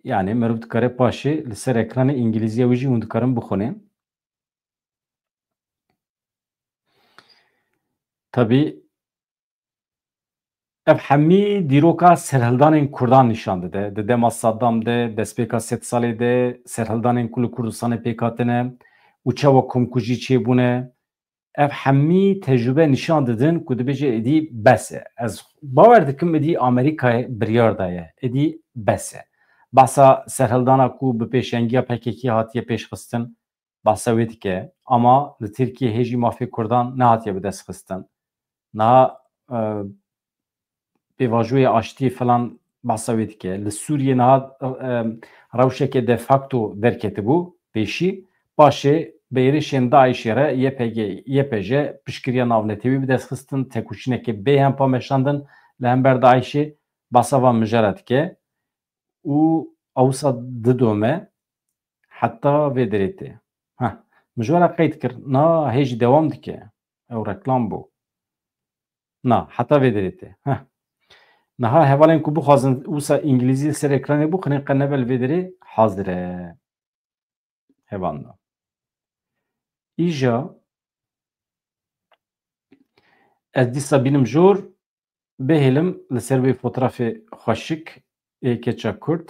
Yani mirov dikare paşê li ser ekranê îngilîziya wê jî hûn dikarin bixwînin. Tabii ev hemî dîroka serhildanên Kurdan nîşan dide. Di dema Saddam de, destpêka sed salê de serhildanên ku li Kurdistanê pêk hatine û çawa komkujî çêbûne. Ev hemî tecrübe nîşan didin ku dibêje êdî bes e. Ez bawer dikim êdî Amerîkayê biryar daye. Êdî bes e. Behsa serhildana ku bi pêşengiya PKK hatiye pêşxistin behsa wê dike. Ama li Tirkiye hêjî mafê Kurdan nehatiye bi destxistin. Niha pêvajoyê aştiyê falan behsa wê dike. Li Sûriye niha rewşekê de facto derketibû pêşî. Paşê bi êrişên Daişê re YPG piştgiriya navnetewî bi destxistin. Tekuşînekê bê hempa meşandin li hember Daişê behsa van mijara dike. û ewsa didome heta vê derê tê. Mijara qeyd kir. Na hêj dewam dike. Ew reklam bû. Na heta vê derê tê. Niha hevalên ku bixwazin wisa îngilîzî li ser ekranê bixwînin qe nebe li vê derê hazir e. Hevan da. Îja ez dîsa bînim jor bihêlim li ser vê fotoğrafê xweşik ê keça Kurd.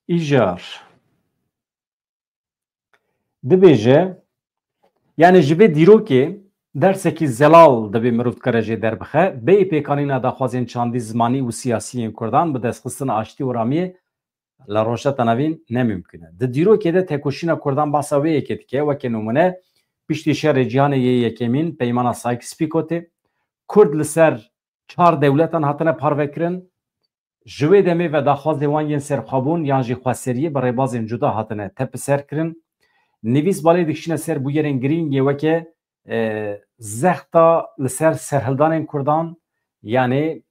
İjar dibêje yani ji vê dîrokê dersekî zelal dibê mirov dikare jê derbixe bê pêkanîna daxwazên çandî zimanî û siyasî yên Kurdan bi destxistina aştî û aramiyê li rojhilata navîn nemimkün e. Di dîrokê de tekoşîna Kurdan behsa wê yekê dike wekî numune piştî şerê cîhanê yê yekemîn peymana Sykes-Picotê Kurd li ser çar dewletan hatine parvekirin. Ji wê demê ve daxwazê wan yên serxwebûn yan jî xweseriyê bi rêbazên cuda hatine tepiserkirin. Nivîs balê dikişîne ser bûyerên girîngê weke zexta li ser serhildanên Kurdan yani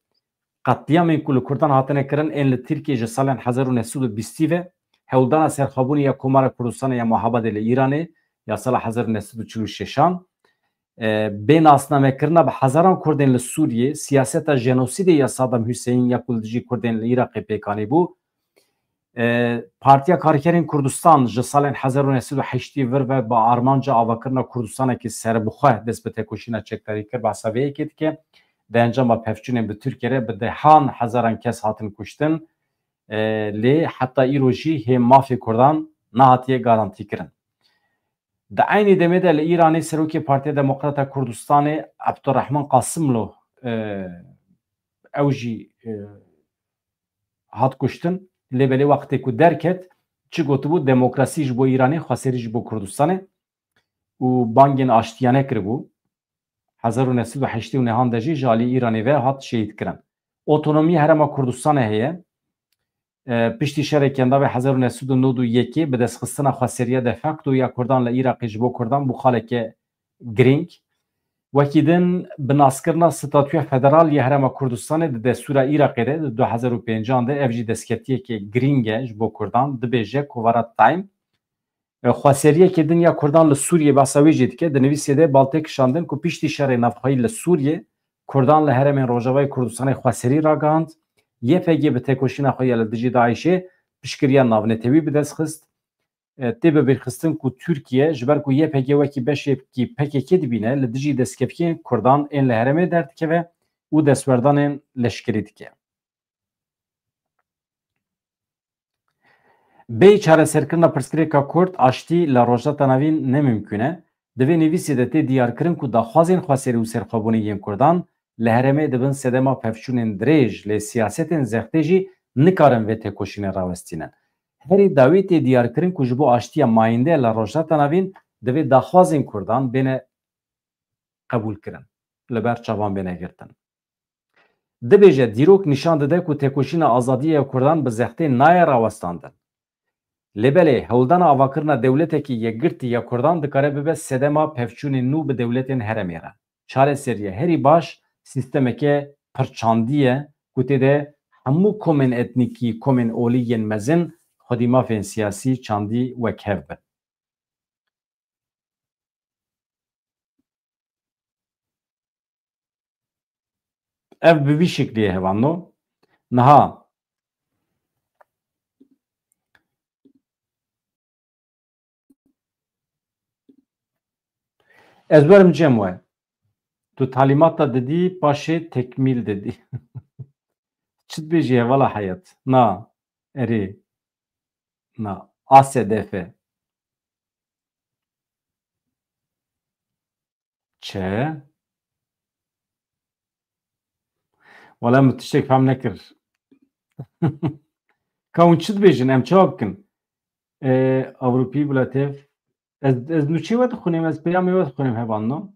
qetliyamên ku li Kurdan hatine kirin ên li Tirkiye ji salên 1920 ve hewldana serxwebûnê ya Komara Kurdistanê ya Muhabedê li Îranê ya sala 1946 bê nasnamekirina bi hezaran Kurdên li Sûriye siyaseta jenosîdê ya Saddam Hüseyin ya ku dijî Kurdên li Iraqê pêkanî bû. Partiya Karkerên Kurdistan ji salên 1980 vir ve bi armanca avakirina Kurdistanekî serbixwe dest bi tekoşîna çekdarî kir behsa vê yekê dike. Di encama pevçûnên bi Tirkiye re bi dehan hezaran kes hatin kuştin. Lê heta îro jî hê mafê Kurdan nehatiye garantîkirin. Di aynê demê de li Îranê Serokê Partiya Demokrata Kurdistanê Abdurrahman Qasımlu ew jî hat kuştin lêbelê wextê ku derket çi gotibû demokrasî ji bo Îranê xweserî ji bo Kurdistanê û bangên aştiyane kiribû 1980 û nehan de jî ji alî Îranê ve hat şehîdkirin. Otonomiya Herêma Kurdistanê heye piştî şerekên da ve 1991 bi destxistina xweseriya de facto ya Kurdan li Iraqê ji bo Kurdan bû xaleke girîng. Wekî din bi naskirina statûya federal ya Herêma Kurdistanê di destûra Iraqê de di 2005 de ev jî destketiyekê girîng e ji bo Kurdan dibêje ku wara time xweseriyekê din ya Kurdan li Sûriyê behsa wê jî dike di nivîsê de baltê kişandin ku piştî şerê navxweyî li Sûriyê Kurdan li Herêmên Rojavayê Kurdistanê xweserî ragihand YPG bi têkoşîna xwe ya li dijî Daişê piştgiriya navnetewî bi dest xist tê bibêrxistin ku Tirkiye ji ber ku YPG wekî beşekî PKK dibîne li dijî destkeviyên Kurdan ên li herêmê derdikeve û destwerdanên leşkerî dike. Bê çareserkirina pirsgirêka Kurd aştî li Rojhata Navîn nemimkün e. Di vê nivîsê de tê diyarkirin ku daxwazên xweserî û serxwebûnê yên Kurdan li herêmê dibin sedema pevçûnên dirêj lê siyasetên zextê jî nikarin vê têkoşînê rawestînin. Herî dawî tê diyarkirin ku ji bo aştiya mayîndeya li Rojhata Navîn divê daxwazên Kurdan bêne qebûlkirin li ber çavan bêne girtin. Dibêje dîrok nîşan dide ku têkoşîna azadiya Kurdan bi zextê naye rawestandin. Lêbelê hewldana avakirina dewletekî yekgirtî ya Kurdan dikare bibe sedema pevçûnên nû bi dewletên herêmê re. Çareseriya herî baş sîstemeke pirçandî ye ku tê de hemû komên etnîkî, komên olî yên mezin xwedî mafên siyasî çandî wek hev bin. Ev bi vî şeklî ye hevano. Niha ez werim cem we. Tu talîmata didî paşê tekmîl didî. Çi dibêjî hevala heyet? Na, erê. Na, ASDF. Çe? Wala min tiştek fehm nekir. Ka hûn çi dibêjin? Em çawa bikin? Ewropî biletêv. Ez nûçê we dixwînim, ez peyamê we dixwînim hevano.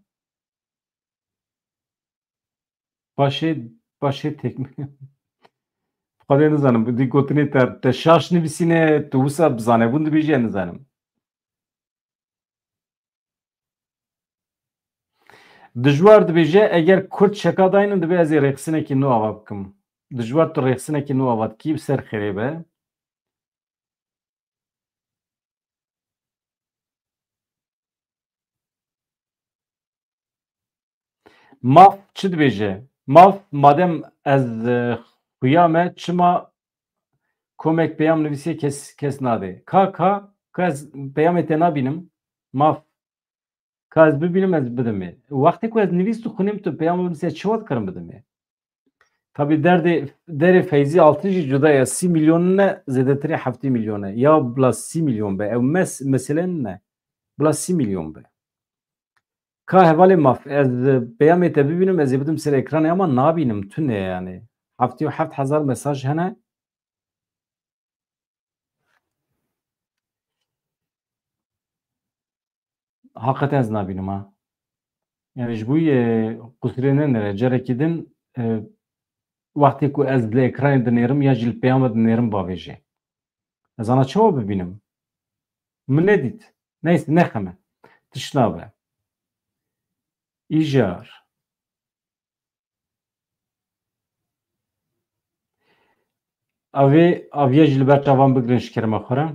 Paşê tekmîl. Xwedê nizanim dî gotinê te şaş nivîsîne tu wisa bizane hûn dibêje nizanim. Dijwar dibêje eger Kurd şeka dayînin dibe ez ê rêxistinekî nû ava bikim. Dijwar tu rêxistinekî nû ava dikî ser xêrê be. Maf çi dibêje? Maf madem ez xuya me çima komek peyam nivîsê kes nade. Ka ez peyamê te nabînim. Maf ka ez bibînim ez bidimê. Wextê ku ez nivîs dixwînim tu peyam binivîsî çiwa dikarim bidimê? Tabii derê feyzî altı jî cuda ye 30 milyon ne zêdetirê 70 milyon e ya bila 30 milyon be ew mesele ne? Bila 30 milyon be. Ka hevalê maf ez peyamê te bibînim ez ê bidim ser ekranê ama nabînim tune yani. 77,000 mesaj hene. Hakikaten ez nabînim ha. Yani ji bo qusirê nenere carekî din wextê ku ez li ekranê dinêrim ya jî li peyama dinêrim bavêje. Ez ana çawa bibînim? Min nedît. Neyse nexeme. Tiş nabe. İjar. Avê ji li ber çavan bigirin ji kerema xwe re.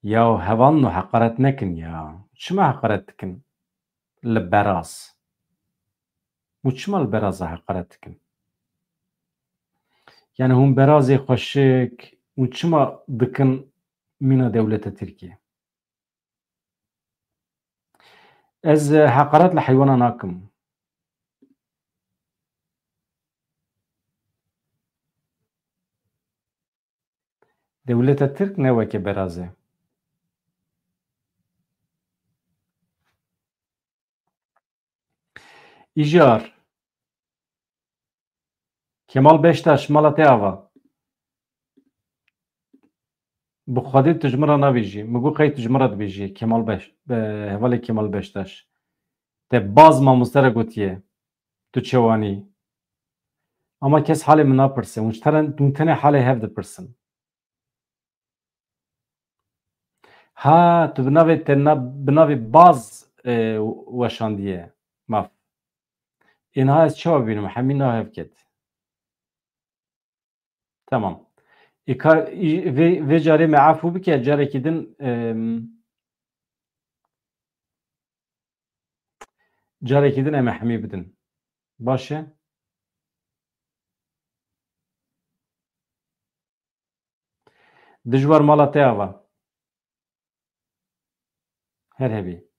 Ya hevan heqaret nekin ya. Çima heqaret dikin? Li beraz. û çima li beraza heqaret dikin? Yani hûn berazê xweşik û çima dikin mîna dewleta Tirkiye? Ez heqaret li heywana nakim. Dewleta Tirk ne weke beraz e. İjar. Kemal Beştaş Malatya. Bu xwedî tu ji min re navêjî. Min got qey tu ji min re dibêjî. Hevalê Kemal Beştaş. Te baz mamoste re gotiye. Tu çewanî. Ama kes halê min napirse. Hûn tenê halê hev dipirsin. Ha, tu bi navê baz weşandiye. Maf. Êniha ez çawa bînim? Hemî nav hev ket. Tamam. Vê carê me efû bike carekî din carekî din em ê hemî bidin. Baş e? Dijwar mala te ava. Her hevî.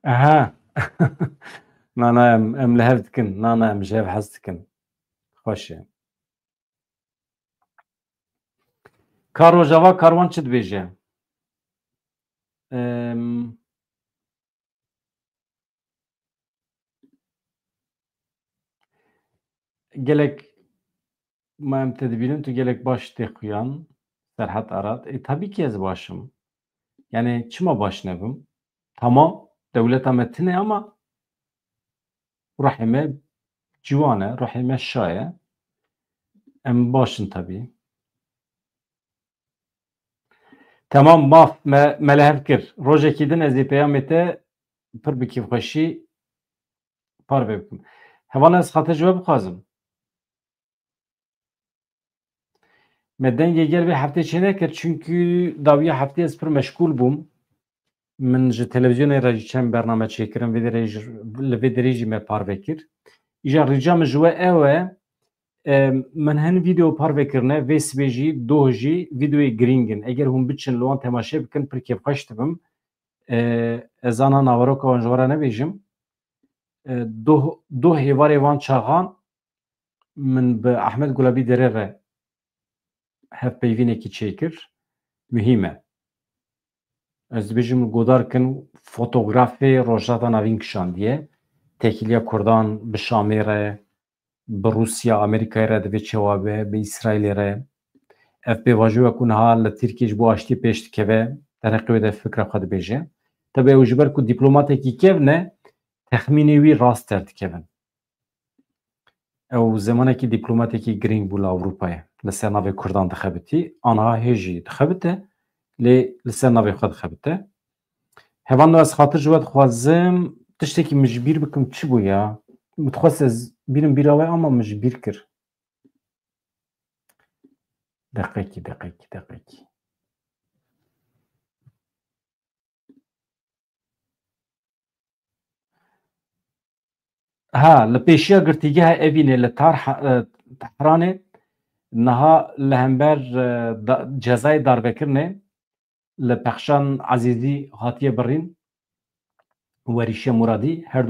Aha. Na em li hev dikin. Na em ji hev hez dikin. Xweş e. Ka rojava karwan çi dibêje? Gelek ma em te dibînin tu gelek baş tê xuyan. Serhat Arat. Tabii ki ez başım. Yani çima baş nebim? Tamam. Devleta me tune ama ruhê me ciwan e. Ruhê me şa ye. Em başin tabii. Tamam maf me li hev kir. Rojekî din ez ê peyamê te pir bi kêfxweşî parve bikim. Hevan ez xate ji we bixwazim. Me dengê gel vê heftê çê nekir çünkü dawiya heftê ez pir meşgûl bûm. Min ji televizyonê re jî çend bername çêkirim li vê derê jî me parve kir. Îja rîca min ji we ew e min hin vîdeo parvekirine vê sibê jî doh jî vîdeoyê girîng in. Eger hûn biçin li wan temaşe bikin pir kêfxweş dibim. Ez ana naveroka wan ji we re nebêjim. Doh hêvarê wan çaxan min bi Ehmed Gulabî derê re hevpeyvînekî çêkir. Mühîm e. Ez dibêjim godarkin fotografê rojhata navîn kişandiye. Tekîliya Kurdan bi Şamê re, bi Rûsya, Amerîkayê re divê çawa be, bi İsraîlê re. Ev pêvajî ku niha li Tirkiye ji bo aştî pêş dikeve, tereqî wê de fikra xwe dibêje. Tabi ew ji ber ku dîplomatekî kevne, texmînê wî rast derdikevin. Ew zemanekî dîplomatekî girîng bû li Ewropayê. Li ser navê Kurdan dixebitî, aniha hê jî dixebite, lê li ser navê xwe dixebite. Hevan ez xatir ji we dixwazim tiştekî min ji bîr bikim çi bû ya? Dixwast ez bîrim bîra we ama min ji bîr kir. Deqekî. Ha, li pêşiya girtîgeha Evînê li Tehranê niha li hember cezayê darvekirinê li Pexşan Ezîzî hatiye birîn û Werîşe Muradî her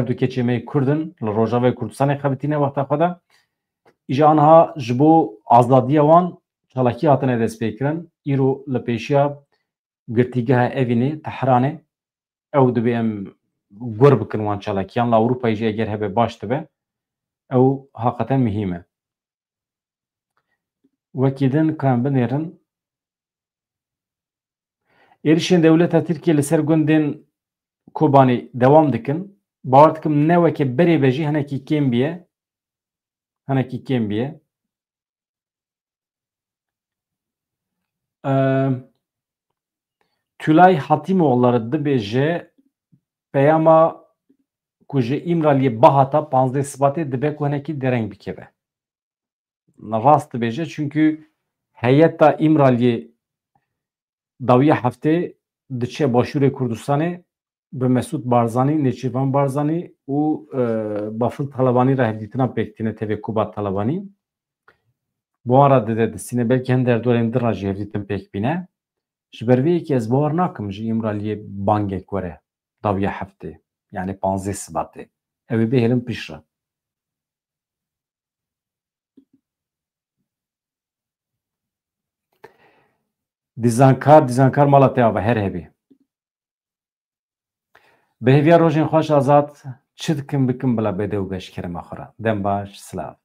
du keçê me Kurd in li Rojavayê Kurdistanê xebitîne wexta xwe de. Îja aniha ji bo azadiya wan çalakî hatine destpêkirin. Îro li pêşiya girtîgeha Evînê Tehranê ew dibe em gur bikin wan çalakiyan li Ewropayê jî eger hebe baş dibe ew heqeten mühîm e. Wekî din ka em binêrin êrişên dewleta Tirkiye li ser gundên Kobanî dewam dikin. Bawer dikim ne weke berê ve jî hinekî kêm biye. Tülay Hatîmoğulları dibêje peyama ku ji İmraliyê bahata 15 Sibatê dibe ku hinekî dereng bikeve. Rast dibêje çünkü heyeta İmraliyê dawiya heftê diçe Başûrê Kurdistanê bi Mesûd Barzanî, Nêçîrvan Barzanî û Bafıl Talebanî re hevdîtina pêktîne tevê Kubat Talebanî. Bi wan re dide distîne belkî hin derdorên din re jî hevdîtin pêk bîne. Ji ber vê yekî ez bawer nakim ji İmraliyê bangek were dawiya heftê yani 15 Sibatê. Ew ê bihêlin pîş re. دیزانکار مالا تیا و هر هبی به هیویا روژین خوش آزاد چی دکم بکم بلا بده و گشت کرم آخرا دم باش سلاف